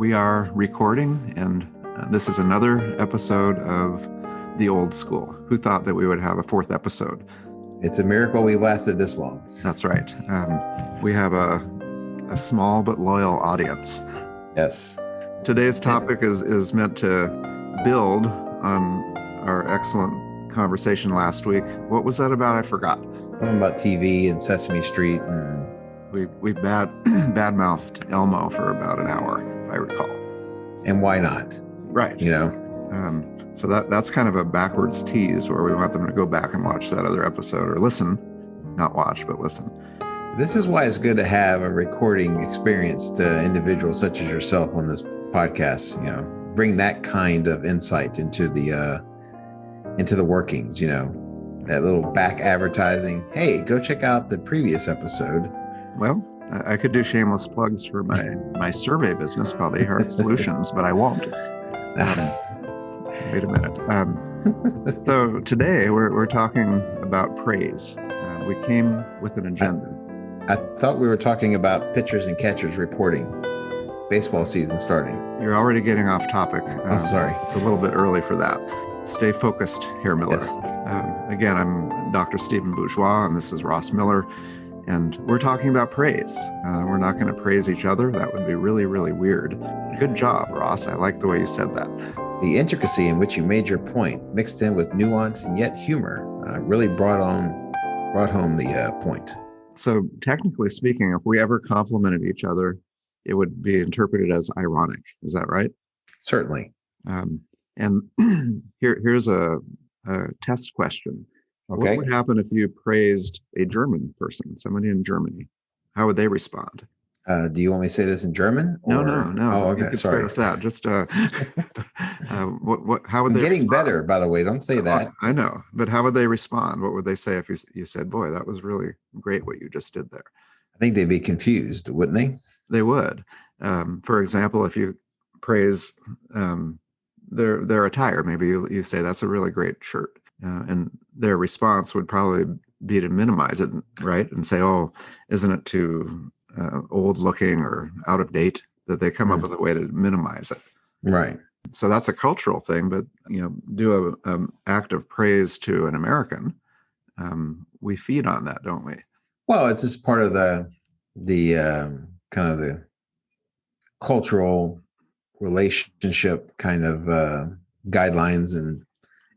We are recording, and this is another episode of The Old School. Who thought that we would have a fourth episode? It's a miracle we lasted this long. That's right. We have a small but loyal audience. Yes. Today's topic is meant to build on our excellent conversation last week. What was that about? I forgot. Something about TV and Sesame Street. And we bad-mouthed Elmo for about an hour, if I recall. And why not? Right. You know? So that's kind of a backwards tease where we want them to go back and watch that other episode, or listen, not watch, but listen. This is why it's good to have a recording experience to individuals such as yourself on this podcast. You know, bring that kind of insight into the workings. You know, that little back advertising. Hey, go check out the previous episode. Well, I could do shameless plugs for my survey business called A Heart Solutions, but I won't. Wait a minute. So today we're talking about praise. We came with an agenda. I thought we were talking about pitchers and catchers reporting. Baseball season starting. You're already getting off topic. I'm sorry. It's a little bit early for that. Stay focused, Herr Miller. Yes. Again, I'm Dr. Jim Bourgeois, and this is Ross Miller. And we're talking about praise. We're not going to praise each other. That would be really, really weird. Good job, Ross. I like the way you said that. The intricacy in which you made your point, mixed in with nuance and yet humor, really brought home the point. So technically speaking, if we ever complimented each other, it would be interpreted as ironic. Is that right? Certainly. And here's a test question. Okay. What would happen if you praised a German person, somebody in Germany? How would they respond? Do you want me to say this in German? No. Oh, okay. You could Sorry. start with that. Just how would I'm they getting respond? better, by the way. Don't say that. I know, but how would they respond? What would they say if you said, "Boy, that was really great what you just did there"? I think they'd be confused, wouldn't they? They would. For example, if you praise their attire, maybe you say, "That's a really great shirt," and their response would probably be to minimize it, right? And say, "Oh, isn't it too old looking or out of date?" That they come up with a way to minimize it. Right. So that's a cultural thing, but do a act of praise to an American. We feed on that, don't we? Well, it's just part of the kind of the cultural relationship kind of guidelines and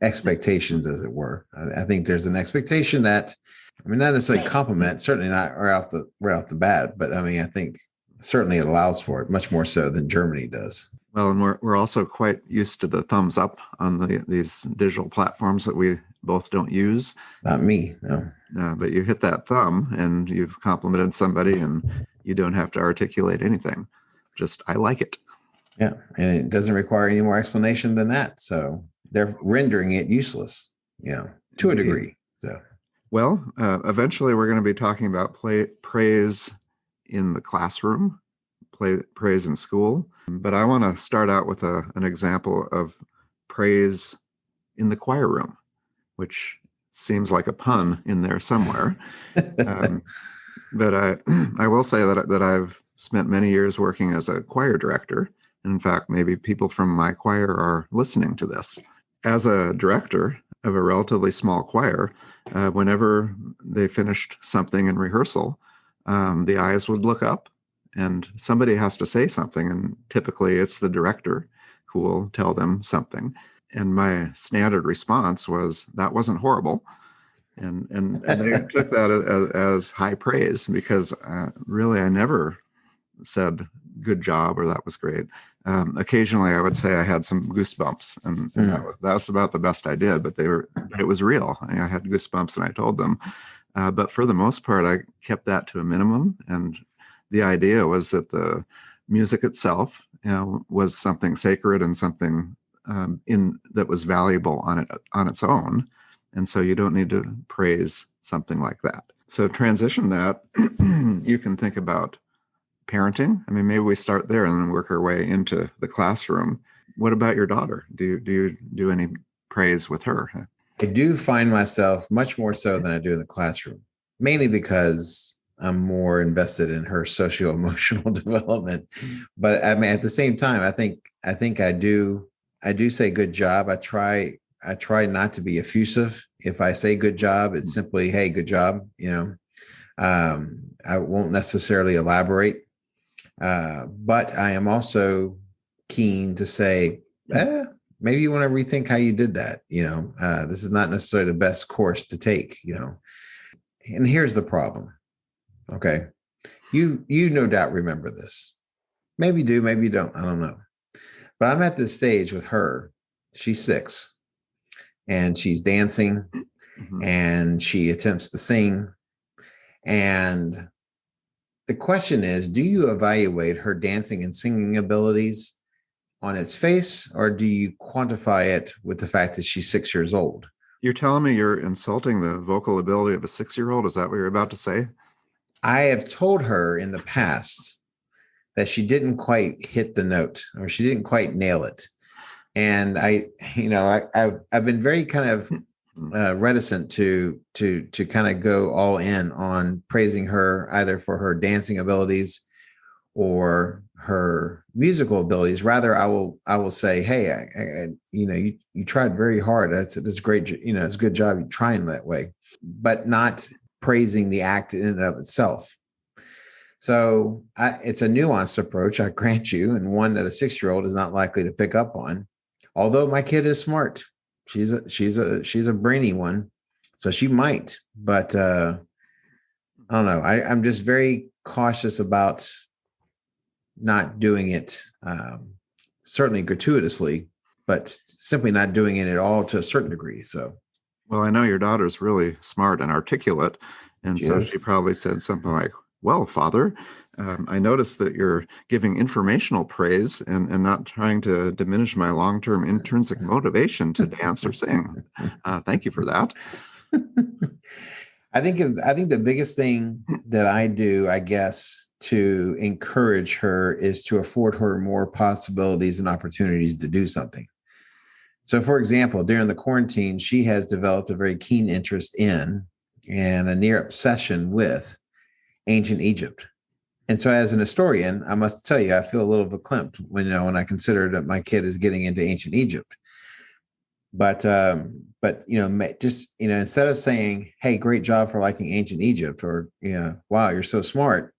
expectations, as it were. I think there's an expectation that, I mean, not necessarily compliment, certainly not right off the bat, but I mean, I think certainly it allows for it much more so than Germany does. Well, and we're also quite used to the thumbs up on these digital platforms that we both don't use. Not me, no. But you hit that thumb and you've complimented somebody, and you don't have to articulate anything. Just, I like it. Yeah, and it doesn't require any more explanation than that. So they're rendering it useless, to a degree. So, well, eventually we're going to be talking about praise in the classroom, praise in school. But I want to start out with an example of praise in the choir room, which seems like a pun in there somewhere. But I will say that I've spent many years working as a choir director. In fact, maybe people from my choir are listening to this. As a director of a relatively small choir, whenever they finished something in rehearsal, the eyes would look up and somebody has to say something. And typically it's the director who will tell them something. And my standard response was, "That wasn't horrible." And they took that as high praise, because really I never said good job or that was great. Occasionally I would say I had some goosebumps, and that was about the best I did, but it was real. I had goosebumps and I told them. But for the most part, I kept that to a minimum. And the idea was that the music itself, was something sacred and something that was valuable on its own. And so you don't need to praise something like that. So transition that, you can think about parenting. I mean, maybe we start there and then work our way into the classroom. What about your daughter? Do you do any praise with her? I do find myself much more so than I do in the classroom, mainly because I'm more invested in her socio-emotional development. But I mean, at the same time, I think I do say good job. I try not to be effusive. If I say good job, it's simply, hey, good job. I won't necessarily elaborate. But I am also keen to say, maybe you want to rethink how you did that. This is not necessarily the best course to take. And here's the problem. Okay. You no doubt remember this. Maybe do, maybe you don't. I don't know. But I'm at this stage with her. She's 6 and she's dancing and she attempts to sing. And the question is, do you evaluate her dancing and singing abilities on its face, or do you quantify it with the fact that she's 6 years old? You're telling me you're insulting the vocal ability of a 6-year-old? Is that what you're about to say? I have told her in the past that she didn't quite hit the note or she didn't quite nail it. And I've been very kind of reticent to kind of go all in on praising her either for her dancing abilities or her musical abilities. Rather, I will say, hey, you tried very hard. That's great. It's a good job. You're trying that way, but not praising the act in and of itself. So it's a nuanced approach, I grant you, and one that a 6-year-old is not likely to pick up on. Although my kid is smart, she's a brainy one, so she might. But I don't know. I'm just very cautious about not doing it, certainly gratuitously, but simply not doing it at all to a certain degree. So, well, I know your daughter's really smart and articulate, and so she probably said something like, well, Father, I noticed that you're giving informational praise and not trying to diminish my long-term intrinsic motivation to dance or sing. Thank you for that. I think the biggest thing that I do, I guess, to encourage her is to afford her more possibilities and opportunities to do something. So, for example, during the quarantine, she has developed a very keen interest in and a near obsession with ancient Egypt. And so as an historian, I must tell you, I feel a little verklempt when I consider that my kid is getting into ancient Egypt. But just, instead of saying, hey, great job for liking ancient Egypt, or, wow, you're so smart.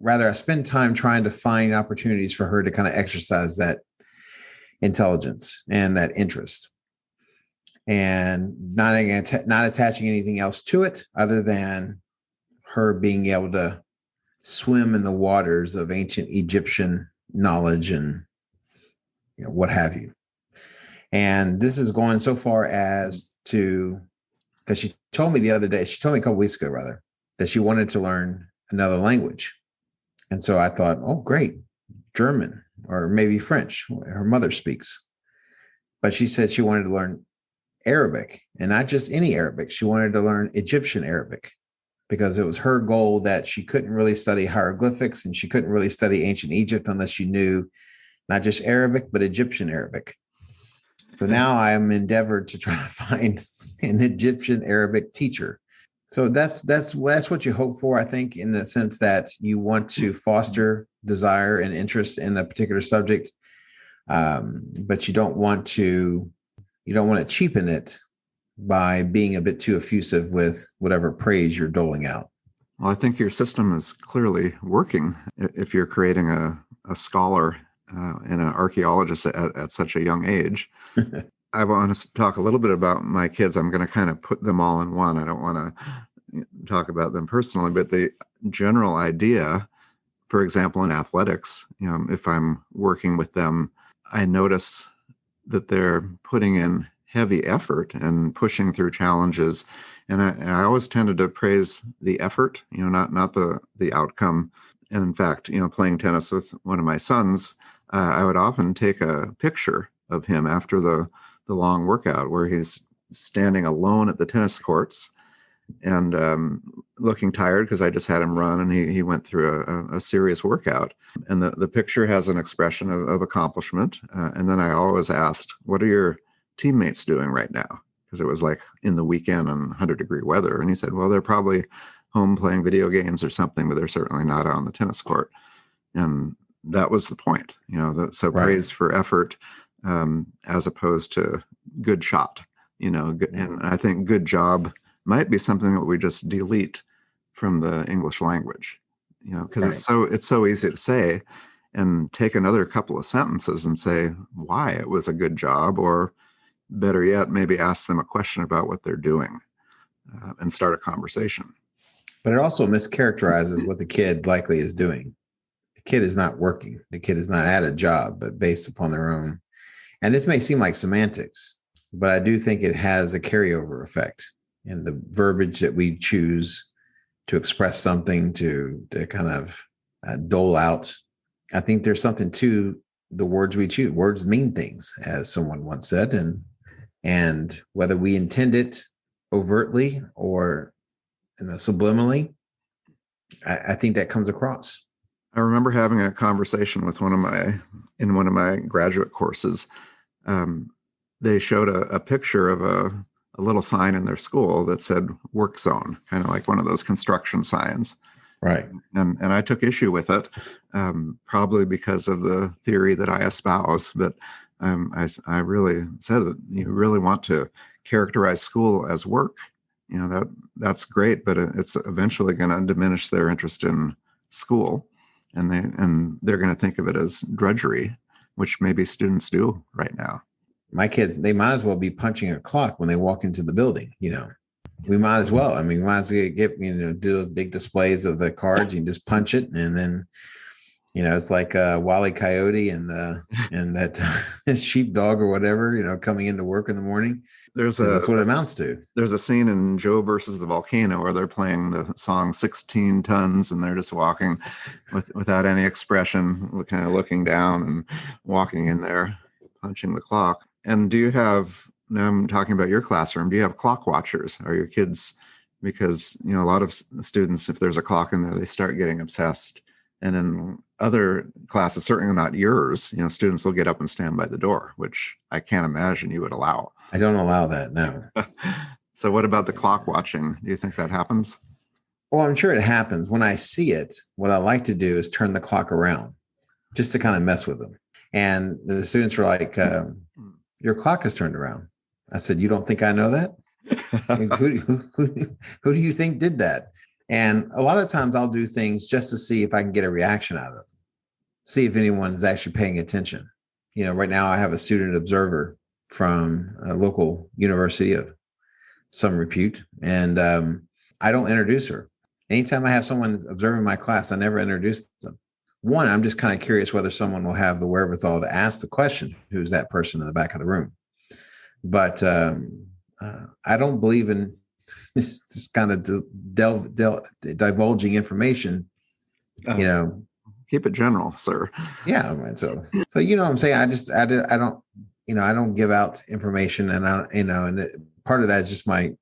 Rather, I spend time trying to find opportunities for her to kind of exercise that intelligence and that interest, and not attaching anything else to it other than her being able to swim in the waters of ancient Egyptian knowledge and what have you. And this is going so far as to, because she told me a couple weeks ago, rather, that she wanted to learn another language. And so I thought, oh, great, German or maybe French. Her mother speaks. But she said she wanted to learn Arabic, and not just any Arabic. She wanted to learn Egyptian Arabic, because it was her goal that she couldn't really study hieroglyphics and she couldn't really study ancient Egypt unless she knew not just Arabic, but Egyptian Arabic. So now I am endeavored to try to find an Egyptian Arabic teacher. So that's what you hope for, I think, in the sense that you want to foster desire and interest in a particular subject, but you don't want to cheapen it by being a bit too effusive with whatever praise you're doling out. Well, I think your system is clearly working if you're creating a scholar and an archaeologist at such a young age. I want to talk a little bit about my kids. I'm going to kind of put them all in one. I don't want to talk about them personally, but the general idea, for example, in athletics, if I'm working with them, I notice that they're putting in heavy effort and pushing through challenges. And I always tended to praise the effort, not the outcome. And in fact, playing tennis with one of my sons, I would often take a picture of him after the long workout where he's standing alone at the tennis courts and looking tired because I just had him run and he went through a serious workout. And the picture has an expression of accomplishment. And then I always asked, what are your teammates doing right now? Because it was like in the weekend and 100-degree weather. And he said, well, they're probably home playing video games or something, but they're certainly not on the tennis court. And that was the point, so Right. praise for effort, as opposed to good shot, and I think good job might be something that we just delete from the English language, because Right. it's so easy to say, and take another couple of sentences and say why it was a good job, or better yet, maybe ask them a question about what they're doing, and start a conversation. But it also mischaracterizes what the kid likely is doing. The kid is not working. The kid is not at a job, but based upon their own. And this may seem like semantics, but I do think it has a carryover effect in the verbiage that we choose to express something, to kind of dole out. I think there's something to the words we choose. Words mean things, as someone once said, and whether we intend it overtly or subliminally, I think that comes across. I remember having a conversation with one of my graduate courses. They showed a picture of a little sign in their school that said work zone, kind of like one of those construction signs. Right. And I took issue with it, probably because of the theory that I espouse. But I really said that you really want to characterize school as work. That's great, but it's eventually going to diminish their interest in school, and they're going to think of it as drudgery, which maybe students do right now. My kids, they might as well be punching a clock when they walk into the building. We might as well. I mean, we might as well do big displays of the cards. You can just punch it, and then it's like Wile E. Coyote and that sheepdog or whatever, coming into work in the morning. That's what it amounts to. There's a scene in Joe versus the Volcano where they're playing the song 16 Tons, and they're just walking without any expression, kind of looking down and walking in there, punching the clock. And now I'm talking about your classroom, do you have clock watchers? Are your kids, because, a lot of students, if there's a clock in there, they start getting obsessed. And in other classes, certainly not yours, students will get up and stand by the door, which I can't imagine you would allow. I don't allow that, no. So what about the clock watching? Do you think that happens? Well, I'm sure it happens. When I see it, what I like to do is turn the clock around just to kind of mess with them. And the students were like, your clock is turned around. I said, you don't think I know that? Who do you think did that? And a lot of times I'll do things just to see if I can get a reaction out of them, see if anyone is actually paying attention. Right now I have a student observer from a local university of some repute, and I don't introduce her. Anytime I have someone observing my class, I never introduce them. One, I'm just kind of curious whether someone will have the wherewithal to ask the question, who's that person in the back of the room? But I don't believe in this kind of divulging information, Keep it general, sir. Yeah. So what I'm saying? I don't give out information, and and part of that is just my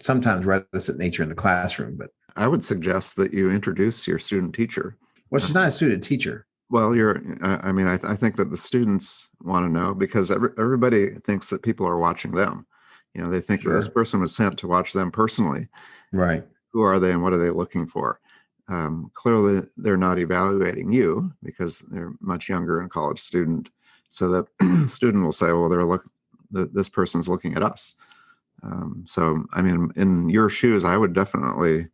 sometimes reticent nature in the classroom. But I would suggest that you introduce your student teacher. Well, she's not a student teacher. Well, I think that the students want to know, because everybody thinks that people are watching them. They think that this person was sent to watch them personally. Right. Who are they and what are they looking for? Clearly, they're not evaluating you because they're much younger and college student. So that student will say, well, this person's looking at us. So, in your shoes, I would definitely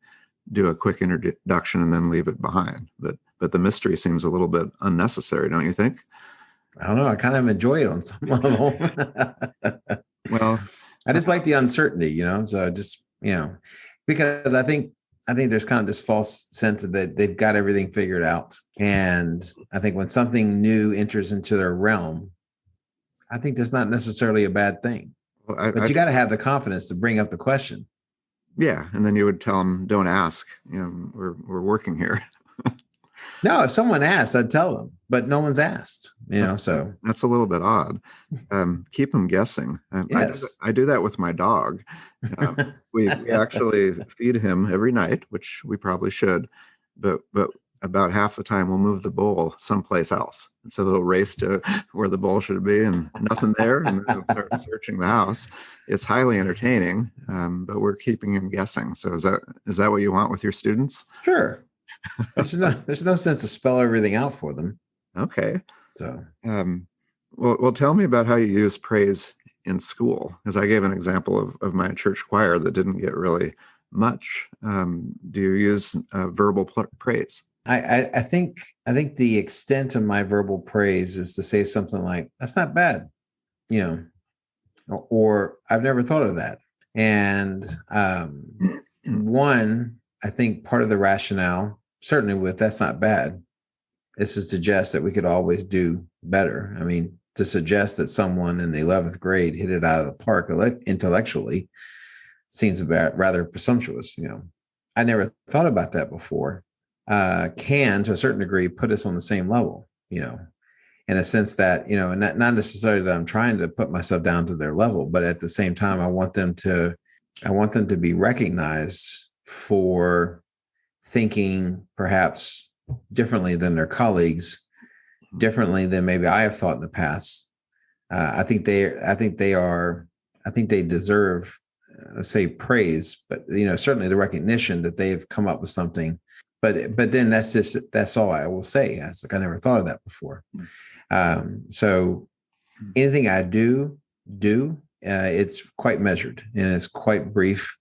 do a quick introduction and then leave it behind. But the mystery seems a little bit unnecessary, don't you think? I don't know. I kind of enjoy it on some level. Well, I just like the uncertainty, so just, because I think there's kind of this false sense that they've got everything figured out. And I think when something new enters into their realm, I think that's not necessarily a bad thing. Well, but you got to have the confidence to bring up the question. Yeah. And then you would tell them, don't ask, we're working here. No, if someone asked, I'd tell them, but no one's asked, so. That's a little bit odd. Keep them guessing. Yes. I do that with my dog. We actually feed him every night, which we probably should. But about half the time we'll move the bowl someplace else. And so they'll race to where the bowl should be and nothing there. And then they'll start searching the house. It's highly entertaining, but we're keeping them guessing. So is that what you want with your students? Sure. There's no sense to spell everything out for them. Okay. So, well, tell me about how you use praise in school, because I gave an example of my church choir that didn't get really much. Do you use verbal praise? I think the extent of my verbal praise is to say something like, "That's not bad," or "I've never thought of that." And one, I think part of the rationale, certainly with "that's not bad," is to suggest that we could always do better. I mean, to suggest that someone in the 11th grade hit it out of the park intellectually seems rather presumptuous. I never thought about that before. Can, to a certain degree, put us on the same level, in a sense that, not necessarily that I'm trying to put myself down to their level, but at the same time, I want them to be recognized for thinking perhaps differently than their colleagues, differently than maybe I have thought in the past. I think they deserve, say, praise, but certainly the recognition that they've come up with something. But then that's all I will say. It's like I never thought of that before. So anything I do, it's quite measured and it's quite brief,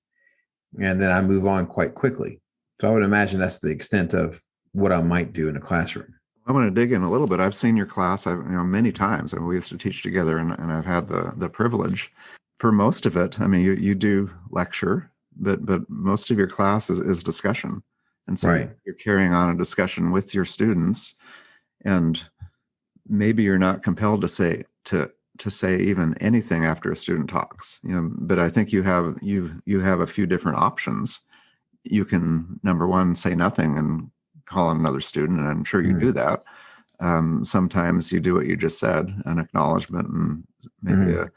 and then I move on quite quickly. So I would imagine that's the extent of what I might do in a classroom. I want to dig in a little bit. I've seen your class, many times, and we used to teach together, and I've had the privilege. For most of it, I mean, you do lecture, but most of your class is discussion, and so Right. You're carrying on a discussion with your students, and maybe you're not compelled to say even anything after a student talks. But I think you have a few different options. You can, number one, say nothing and call on another student, and I'm sure you do that. Sometimes you do what you just said, an acknowledgement and maybe a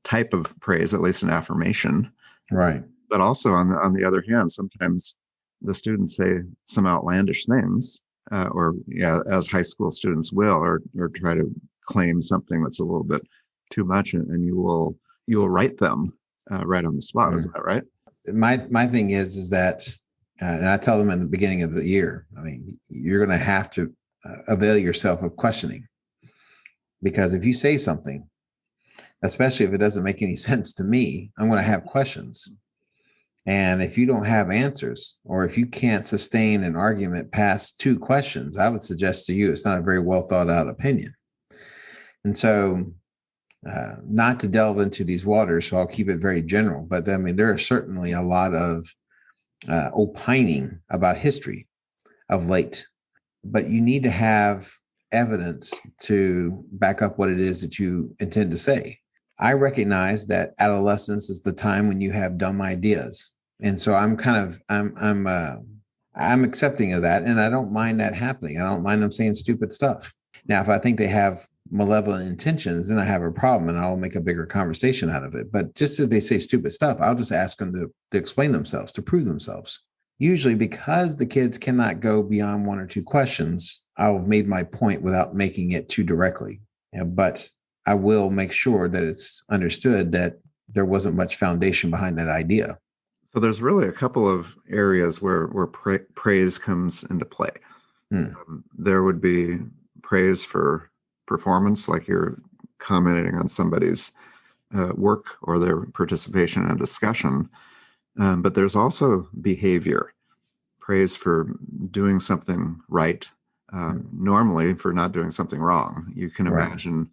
type of praise, at least an affirmation. Right. But also on the other hand, sometimes the students say some outlandish things, as high school students will, or try to claim something that's a little bit too much, and you will write them right on the spot. Is that right? My thing is that, and I tell them in the beginning of the year, I mean, you're going to have to avail yourself of questioning, because if you say something, especially if it doesn't make any sense to me, I'm going to have questions. And if you don't have answers, or if you can't sustain an argument past 2 questions, I would suggest to you it's not a very well thought out opinion. And so, not to delve into these waters, so I'll keep it very general. But I mean, there are certainly a lot of opining about history of late, but you need to have evidence to back up what it is that you intend to say. I recognize that adolescence is the time when you have dumb ideas. And so I'm accepting of that. And I don't mind that happening. I don't mind them saying stupid stuff. Now, if I think they have malevolent intentions, then I have a problem, and I'll make a bigger conversation out of it. But just if they say stupid stuff, I'll just ask them to explain themselves, to prove themselves. Usually, because the kids cannot go beyond 1 or 2 questions, I've made my point without making it too directly. But I will make sure that it's understood that there wasn't much foundation behind that idea. So there's really a couple of areas where praise comes into play. There would be praise for performance, like you're commenting on somebody's work or their participation in a discussion. But there's also behavior, praise for doing something right, normally for not doing something wrong. You can imagine,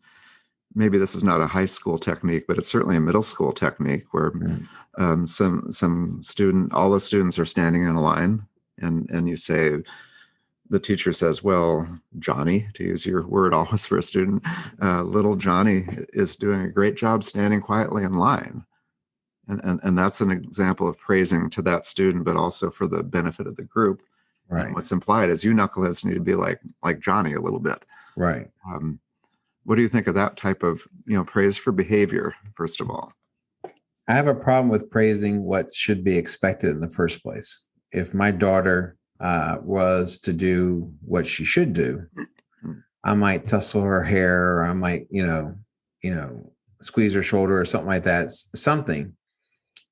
maybe this is not a high school technique, but it's certainly a middle school technique where some student, all the students are standing in a line, and you say, the teacher says, well, Johnny, to use your word always for a student, little Johnny is doing a great job standing quietly in line. And that's an example of praising to that student, but also for the benefit of the group. Right. And what's implied is you knuckleheads need to be like Johnny a little bit. Right. What do you think of that type of, praise for behavior, first of all? I have a problem with praising what should be expected in the first place. If my daughter was to do what she should do. I might tussle her hair, or I might, squeeze her shoulder or something like that, something.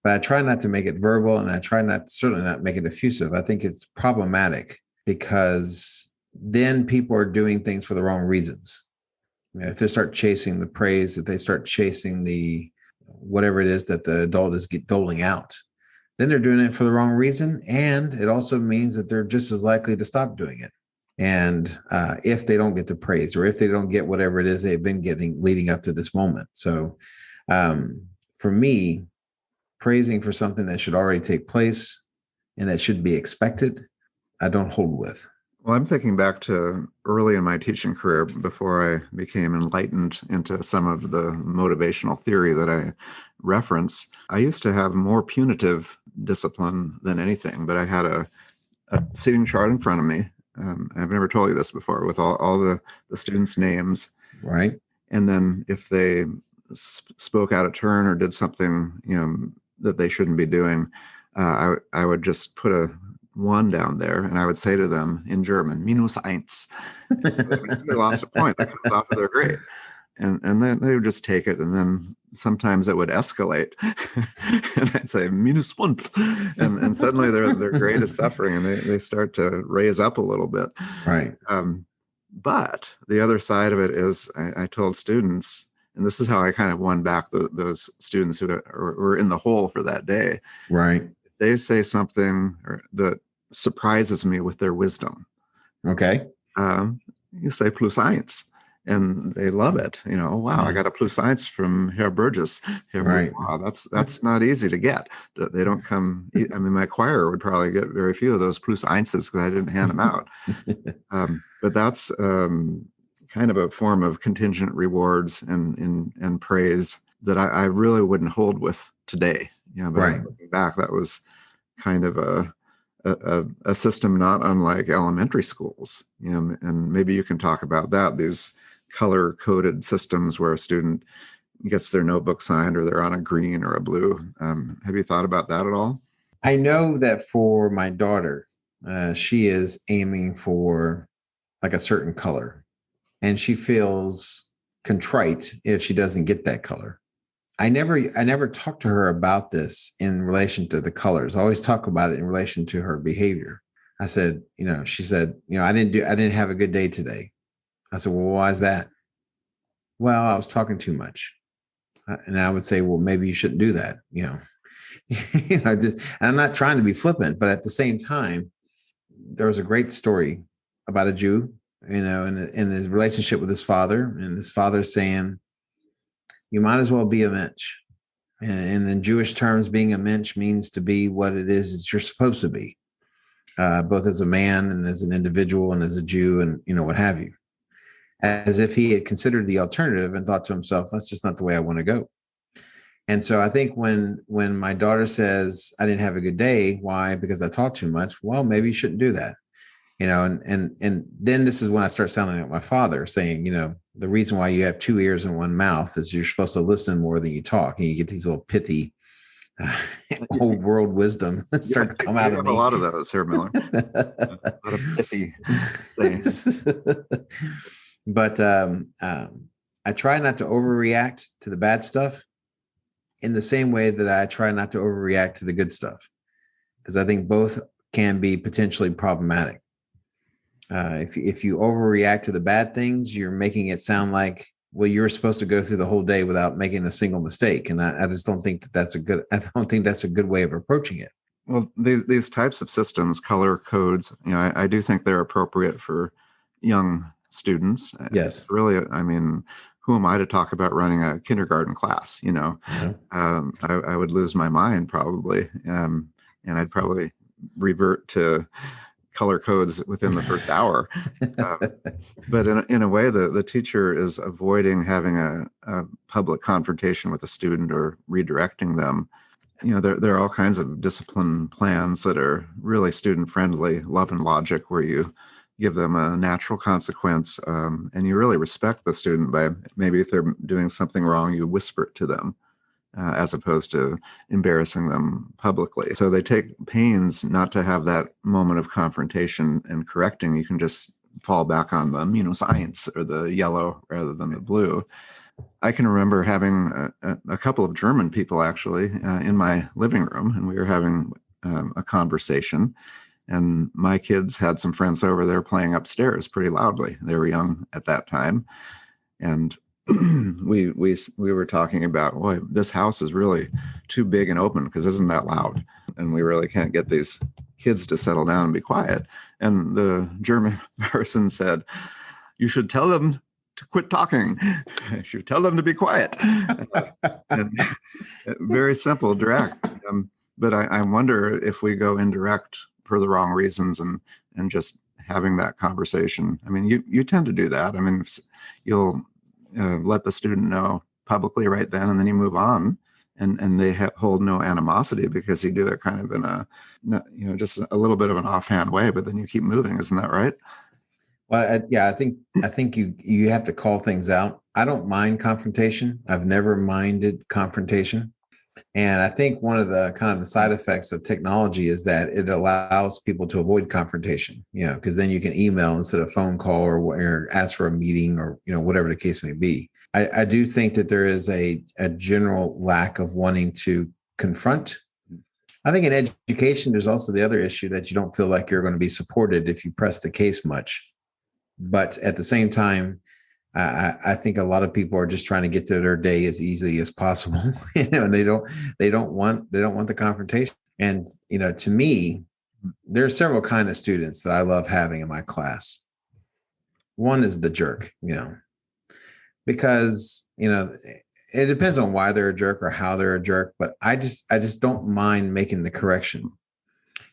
But I try not to make it verbal, and I try certainly not make it effusive. I think it's problematic because then people are doing things for the wrong reasons. If they start chasing the praise, if they start chasing the whatever it is that the adult is doling out, then they're doing it for the wrong reason. And it also means that they're just as likely to stop doing it. And if they don't get the praise, or if they don't get whatever it is they've been getting leading up to this moment. So for me, praising for something that should already take place and that should be expected, I don't hold with. Well, I'm thinking back to early in my teaching career before I became enlightened into some of the motivational theory that I reference. I used to have more punitive discipline than anything, but I had a seating chart in front of me. I've never told you this before, with all the students' names. Right. And then if they spoke out of turn or did something, that they shouldn't be doing, I would just put a 1 down there, and I would say to them in German, minus eins. So they lost a point that comes off of their grade. And then they would just take it, and then sometimes it would escalate. And I'd say minus 1. And suddenly their grade is suffering, and they start to raise up a little bit. Right. But the other side of it is I told students, and this is how I kind of won back those students who were in the hole for that day. Right. They say something that surprises me with their wisdom. Okay. You say plus eins, and they love it. Oh, wow, I got a plus eins from Herr Burgess. Right. Wow, that's not easy to get. They don't come. I mean, my choir would probably get very few of those plus einses because I didn't hand them out. But that's kind of a form of contingent rewards and praise that I really wouldn't hold with today. But right. Looking back, that was kind of a system not unlike elementary schools. And maybe you can talk about that, these color-coded systems where a student gets their notebook signed, or they're on a green or a blue. Have you thought about that at all? I know that for my daughter, she is aiming for like a certain color, and she feels contrite if she doesn't get that color. I never talked to her about this in relation to the colors. I always talk about it in relation to her behavior. I said, she said, I didn't have a good day today. I said, well, why is that? Well, I was talking too much. And I would say, well, maybe you shouldn't do that. And I'm not trying to be flippant, but at the same time, there was a great story about a Jew, in his relationship with his father, and his father saying, you might as well be a mensch. And in Jewish terms, being a mensch means to be what it is that you're supposed to be, both as a man and as an individual and as a Jew and, what have you. As if he had considered the alternative and thought to himself, that's just not the way I want to go. And so I think when my daughter says, I didn't have a good day, why? Because I talked too much. Well, maybe you shouldn't do that. And then this is when I start sounding like my father, saying, the reason why you have 2 ears and 1 mouth is you're supposed to listen more than you talk, and you get these little pithy old world wisdom start to come out of me. A lot of those here, Miller. A lot of pithy things. But I try not to overreact to the bad stuff in the same way that I try not to overreact to the good stuff, because I think both can be potentially problematic. If you overreact to the bad things, you're making it sound like, well, you're supposed to go through the whole day without making a single mistake. And I just don't think that's a good way of approaching it. Well, these types of systems, color codes, I do think they're appropriate for young students. Yes. Really, I mean, who am I to talk about running a kindergarten class? Yeah. I would lose my mind probably. And I'd probably revert to color codes within the first hour. But in a way, the teacher is avoiding having a public confrontation with a student or redirecting them. There are all kinds of discipline plans that are really student friendly, love and logic, where you give them a natural consequence, and you really respect the student by maybe if they're doing something wrong, you whisper it to them. as opposed to embarrassing them publicly. So they take pains not to have that moment of confrontation and correcting. You can just fall back on the science or the yellow rather than the blue. I can remember having a couple of German people actually in my living room, and we were having a conversation. And my kids had some friends over there playing upstairs pretty loudly. They were young at that time, and we were talking about, boy, this house is really too big and open because it isn't that loud, and we really can't get these kids to settle down and be quiet. And the German person said, "You should tell them to quit talking. You should tell them to be quiet." And very simple, direct. But I wonder if we go indirect for the wrong reasons and just having that conversation. I mean, you tend to do that. I mean, you'll let the student know publicly right then, and then you move on, and they hold no animosity because you do it kind of in a, just a little bit of an offhand way, but then you keep moving. Isn't that right? Well, yeah, I think you have to call things out. I don't mind confrontation. I've never minded confrontation. And I think one of the kind of the side effects of technology is that it allows people to avoid confrontation, because then you can email instead of phone call or ask for a meeting or, whatever the case may be. I do think that there is a general lack of wanting to confront. I think in education, there's also the other issue that you don't feel like you're going to be supported if you press the case much. But at the same time, I think a lot of people are just trying to get through their day as easily as possible. And they don't want the confrontation. And, to me, there are several kind of students that I love having in my class. One is the jerk, because, it depends on why they're a jerk or how they're a jerk, but I just don't mind making the correction.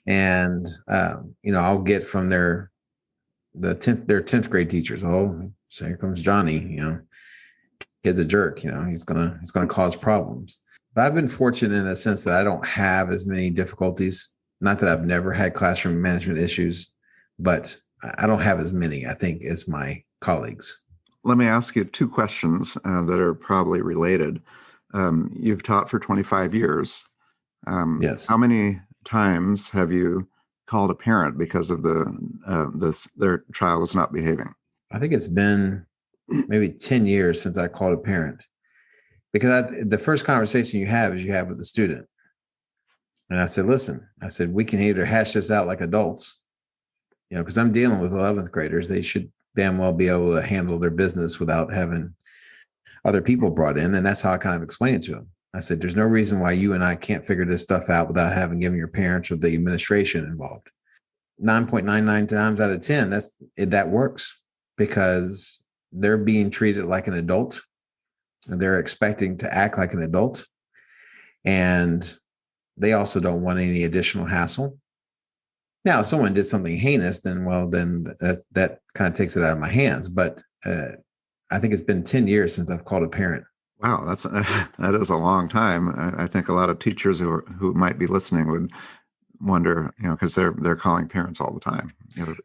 And, I'll get from their 10th grade teachers. Oh, so here comes Johnny, kid's a jerk, he's going to cause problems. But I've been fortunate in a sense that I don't have as many difficulties. Not that I've never had classroom management issues, but I don't have as many, I think, as my colleagues. Let me ask you two questions that are probably related. You've taught for 25 years. Yes. How many times have you called a parent because of their child is not behaving? I think it's been maybe 10 years since I called a parent, because the first conversation you have with the student. And I said, listen, we can either hash this out like adults, because I'm dealing with 11th graders. They should damn well be able to handle their business without having other people brought in. And that's how I kind of explained it to them. I said, there's no reason why you and I can't figure this stuff out without having given your parents or the administration involved. 9.99 times out of 10, that works, because they're being treated like an adult and they're expecting to act like an adult. And they also don't want any additional hassle. Now, if someone did something heinous, then that kind of takes it out of my hands. But I think it's been 10 years since I've called a parent. Wow, that is a long time. I think a lot of teachers who might be listening would wonder, because they're calling parents all the time.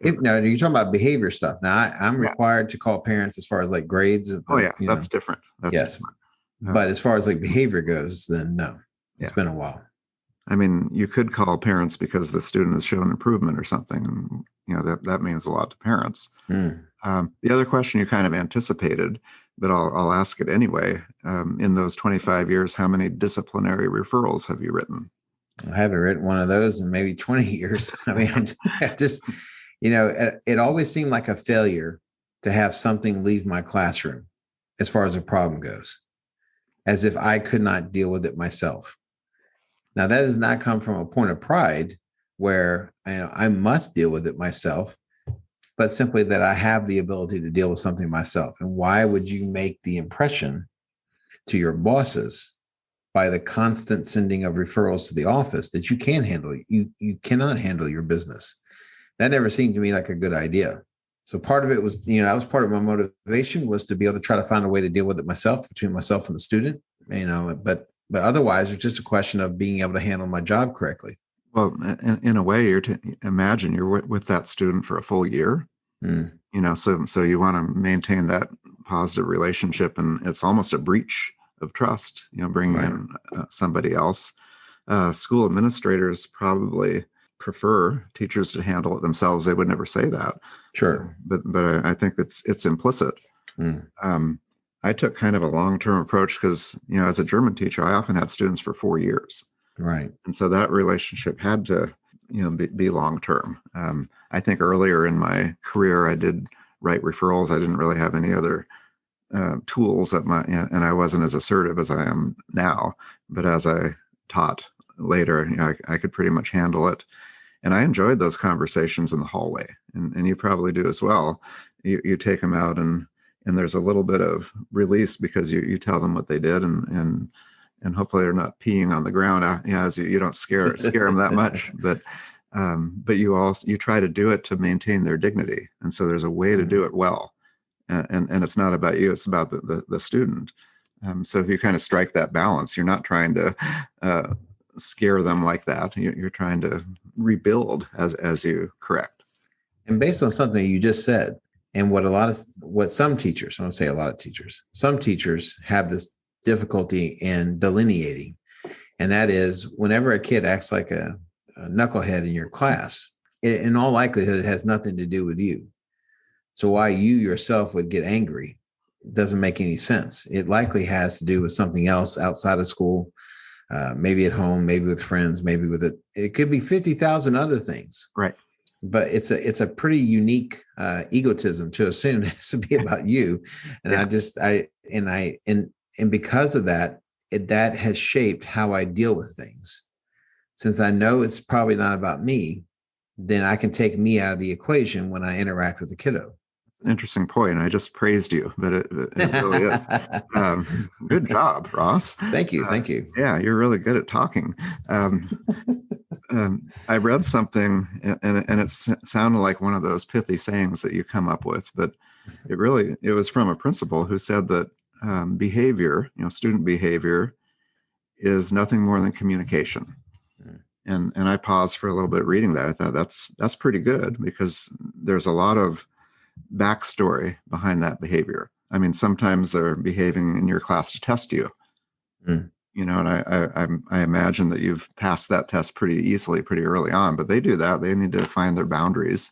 Now, you're talking about behavior stuff. Now, I'm required to call parents as far as like grades. Oh yeah, that's different. That's different. But as far as like behavior goes, then no, it's been a while. I mean, you could call parents because the student has shown improvement or something, and that means a lot to parents. The other question you kind of anticipated, but I'll ask it anyway. In those 25 years, how many disciplinary referrals have you written? I haven't written one of those in maybe 20 years. I mean, I just, it always seemed like a failure to have something leave my classroom as far as a problem goes, as if I could not deal with it myself. Now, that does not come from a point of pride where I must deal with it myself, but simply that I have the ability to deal with something myself. And why would you make the impression to your bosses by the constant sending of referrals to the office that you can handle? You cannot handle your business. That never seemed to me like a good idea. So part of it was, that was part of my motivation, was to be able to try to find a way to deal with it myself, between myself and the student, but otherwise it's just a question of being able to handle my job correctly. Well, in a way, imagine you're with that student for a full year, so you want to maintain that positive relationship, and it's almost a breach of trust, bringing Right. in somebody else. School administrators probably prefer teachers to handle it themselves. They would never say that. Sure. But I think it's implicit. Mm. I took kind of a long-term approach because, as a German teacher, I often had students for 4 years. Right. And so that relationship had to, be long-term. I think earlier in my career, I did write referrals. I didn't really have any other tools and I wasn't as assertive as I am now. But as I taught later, I could pretty much handle it. And I enjoyed those conversations in the hallway, and you probably do as well. You take them out, and there's a little bit of release because you tell them what they did, and hopefully they're not peeing on the ground. As you don't scare them that much, but you try to do it to maintain their dignity, and so there's a way to do it well, and it's not about you; it's about the student. So if you kind of strike that balance, you're not trying to scare them like that. You're trying to rebuild as you correct. And based on something you just said, and what some teachers, I don't say a lot of teachers, some teachers have this difficulty in delineating. And that is whenever a kid acts like a knucklehead in your class, in all likelihood, it has nothing to do with you. So why you yourself would get angry doesn't make any sense. It likely has to do with something else outside of school. Maybe at home, maybe with friends, maybe with it could be 50,000 other things. Right. But it's a pretty unique egotism to assume it has to be about you. And yeah. And because of that, that has shaped how I deal with things. Since I know it's probably not about me, then I can take me out of the equation when I interact with the kiddo. Interesting point. I just praised you, but it really is. Good job, Ross. Thank you. Thank you. Yeah, you're really good at talking. I read something, and it sounded like one of those pithy sayings that you come up with, but it was from a principal who said that behavior, student behavior, is nothing more than communication. And I paused for a little bit reading that. I thought that's pretty good, because there's a lot of backstory behind that behavior. I mean, sometimes they're behaving in your class to test you, and I imagine that you've passed that test pretty easily, pretty early on. But they do that; they need to find their boundaries.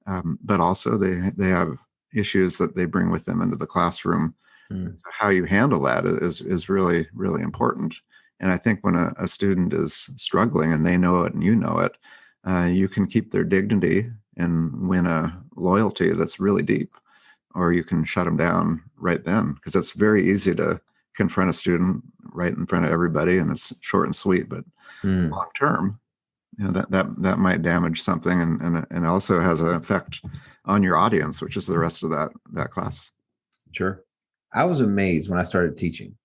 But also, they have issues that they bring with them into the classroom. How you handle that is really, really important. And I think when a student is struggling and they know it and you know it, you can keep their dignity and win a loyalty that's really deep, or you can shut them down right then, because it's very easy to confront a student right in front of everybody, and it's short and sweet. But long term, that might damage something, and also has an effect on your audience, which is the rest of that class. Sure. I was amazed when I started teaching,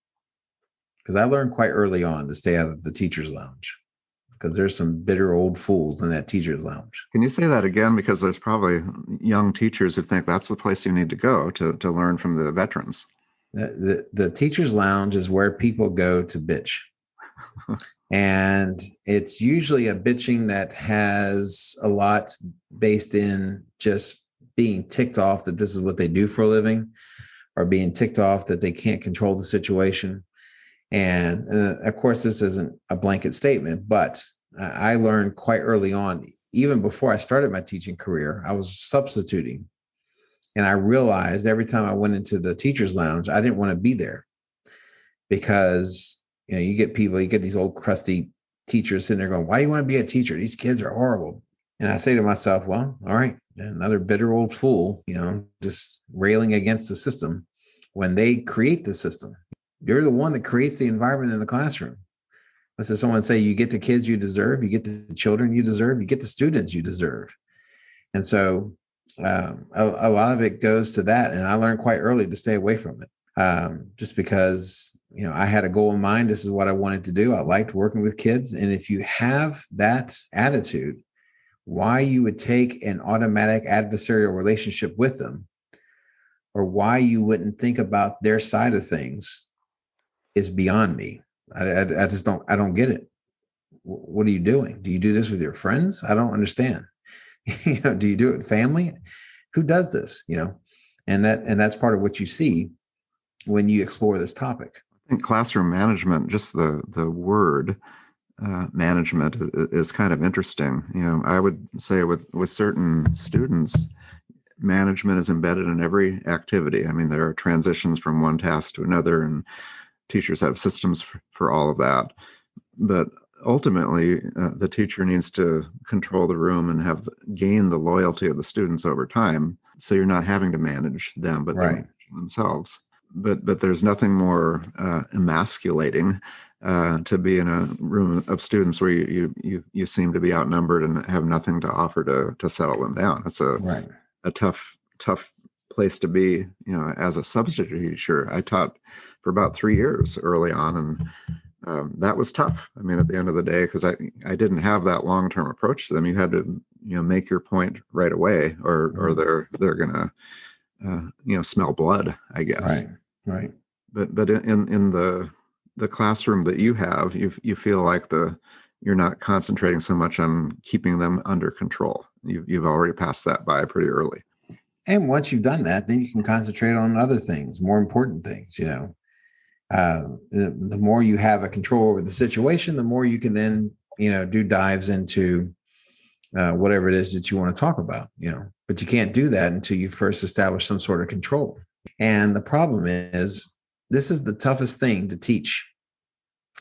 because I learned quite early on to stay out of the teacher's lounge, because there's some bitter old fools in that teacher's lounge. Can you say that again? Because there's probably young teachers who think that's the place you need to go to learn from the veterans. The teacher's lounge is where people go to bitch. And it's usually a bitching that has a lot based in just being ticked off that this is what they do for a living, or being ticked off that they can't control the situation. And of course, this isn't a blanket statement, but I learned quite early on, even before I started my teaching career, I was substituting. And I realized every time I went into the teacher's lounge, I didn't want to be there, because, you get these old crusty teachers sitting there going, why do you want to be a teacher? These kids are horrible. And I say to myself, well, all right, another bitter old fool, just railing against the system when they create the system. You're the one that creates the environment in the classroom. Let's say someone say, you get the kids you deserve, you get the children you deserve, you get the students you deserve. And so a lot of it goes to that. And I learned quite early to stay away from it, just because, I had a goal in mind. This is what I wanted to do. I liked working with kids. And if you have that attitude, why you would take an automatic adversarial relationship with them, or why you wouldn't think about their side of things, is beyond me. I just don't get it. What are you doing? Do you do this with your friends? I don't understand. Do you do it with family? Who does this? And that's part of what you see when you explore this topic. I think classroom management, just the word management is kind of interesting. I would say with certain students, management is embedded in every activity. I mean, there are transitions from one task to another, and teachers have systems for all of that. But ultimately, the teacher needs to control the room and gain the loyalty of the students over time. So you're not having to manage them, but they're Right. managing themselves. But there's nothing more emasculating to be in a room of students where you seem to be outnumbered and have nothing to offer to settle them down. It's Right. a tough place to be. As a substitute teacher, I taught for about 3 years early on, and that was tough. I mean, at the end of the day, because I didn't have that long-term approach to them. You had to make your point right away, or they're gonna smell blood, I guess. Right. But in the classroom that you have, you feel like you're not concentrating so much on keeping them under control. You've already passed that by pretty early. And once you've done that, then you can concentrate on other things, more important things. The more you have a control over the situation, the more you can then do dives into whatever it is that you want to talk about. But you can't do that until you first establish some sort of control. And the problem is, this is the toughest thing to teach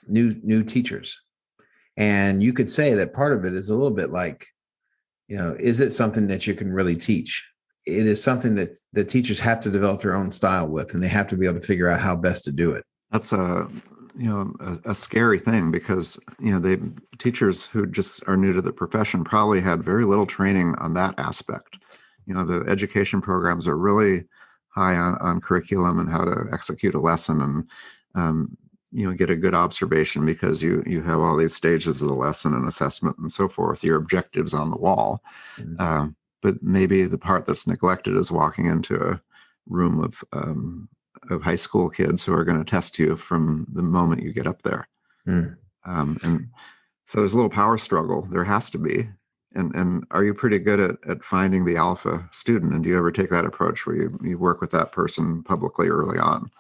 new teachers. And you could say that part of it is a little bit like, is it something that you can really teach? It is something that the teachers have to develop their own style with, and they have to be able to figure out how best to do it. That's a scary thing, because teachers who just are new to the profession probably had very little training on that aspect. The education programs are really high on curriculum and how to execute a lesson, and get a good observation, because you have all these stages of the lesson and assessment and so forth, your objectives on the wall. Mm-hmm. But maybe the part that's neglected is walking into a room of high school kids who are going to test you from the moment you get up there. And so there's a little power struggle. There has to be. And are you pretty good at finding the alpha student? And do you ever take that approach where you work with that person publicly early on?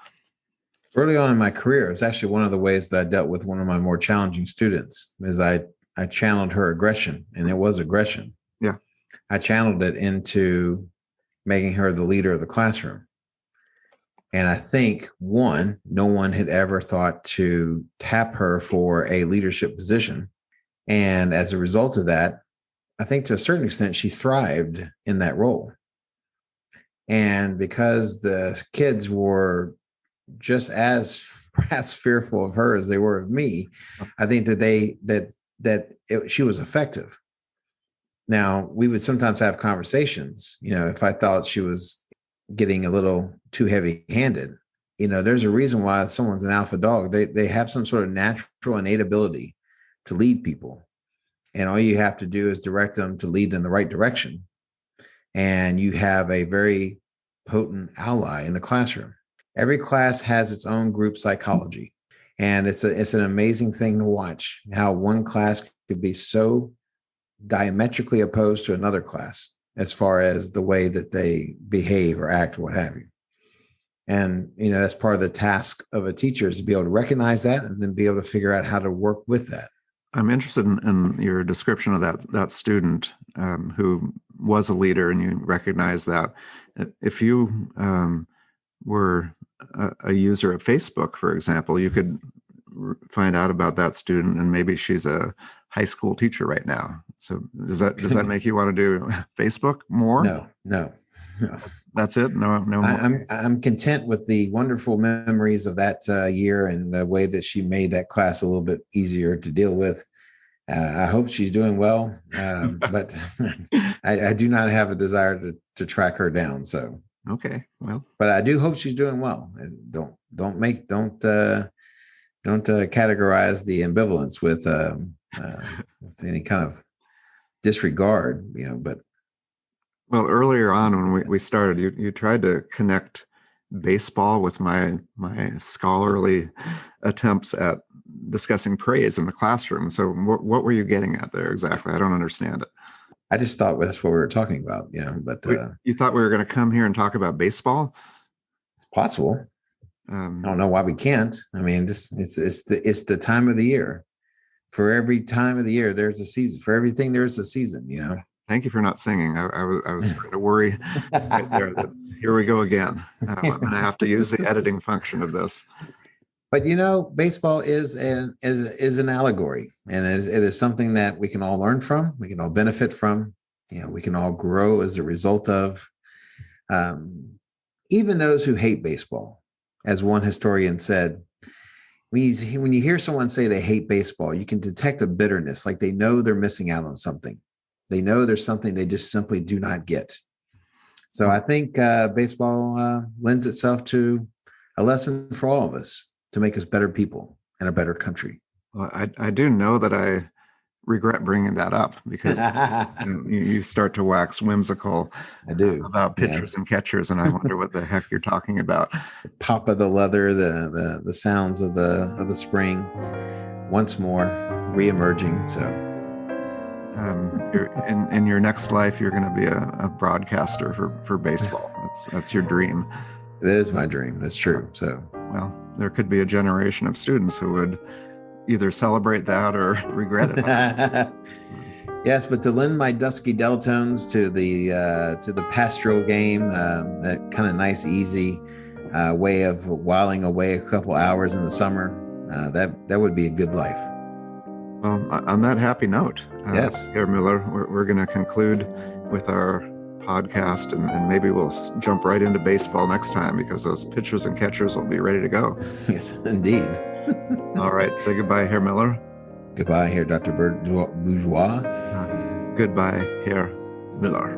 Early on in my career, it's actually one of the ways that I dealt with one of my more challenging students, is I channeled her aggression, and it was aggression. Yeah. I channeled it into making her the leader of the classroom. And I think, no one had ever thought to tap her for a leadership position. And as a result of that, I think to a certain extent, she thrived in that role. And because the kids were just as perhaps fearful of her as they were of me, I think that she was effective. Now, we would sometimes have conversations, if I thought she was getting a little too heavy-handed. There's a reason why someone's an alpha dog. They have some sort of natural innate ability to lead people. And all you have to do is direct them to lead in the right direction. And you have a very potent ally in the classroom. Every class has its own group psychology. And it's an amazing thing to watch how one class could be so diametrically opposed to another class as far as the way that they behave or act or what have you. And, that's part of the task of a teacher, is to be able to recognize that and then be able to figure out how to work with that. I'm interested in your description of that student who was a leader, and you recognize that. If you were a user of Facebook, for example, you could find out about that student, and maybe she's a high school teacher right now. So does that make you want to do Facebook more? No. That's it. No. I'm content with the wonderful memories of that year, and the way that she made that class a little bit easier to deal with. I hope she's doing well, but I do not have a desire to track her down. So okay, well, but I do hope she's doing well. And don't categorize the ambivalence with any kind of disregard, but. Well, earlier on when we started, you tried to connect baseball with my scholarly attempts at discussing praise in the classroom. So what were you getting at there exactly? I don't understand it. I just thought that's what we were talking about, but you thought we were going to come here and talk about baseball? It's possible. I don't know why we can't. I mean, it's the time of the year. For every time of the year, there's a season. For everything, there's a season. Thank you for not singing. I was starting to worry right there that here we go again. I'm going to have to use the editing function of this. But baseball is an allegory, and it is something that we can all learn from. We can all benefit from. We can all grow as a result of. Even those who hate baseball, as one historian said, when you hear someone say they hate baseball, you can detect a bitterness, like they know they're missing out on something. They know there's something they just simply do not get. So I think baseball lends itself to a lesson for all of us to make us better people and a better country. Well, I do know that I regret bringing that up because you start to wax whimsical. I do. About pitchers and catchers, and I wonder what the heck you're talking about. The pop of the leather, the sounds of the spring, once more reemerging. So, in your next life, you're going to be a broadcaster for baseball. That's your dream. It is my dream. That's true. So, well, there could be a generation of students who would either celebrate that or regret it. Yes, but to lend my dusky deltones to the pastoral game, that kind of nice, easy way of whiling away a couple hours in the summer, that would be a good life. Well, on that happy note, yes, Herr Miller, we're going to conclude with our podcast, and maybe we'll jump right into baseball next time because those pitchers and catchers will be ready to go. Yes, indeed. All right, say goodbye, Herr Miller. Goodbye, here, Dr. Bourgeois. Goodbye, Herr Miller.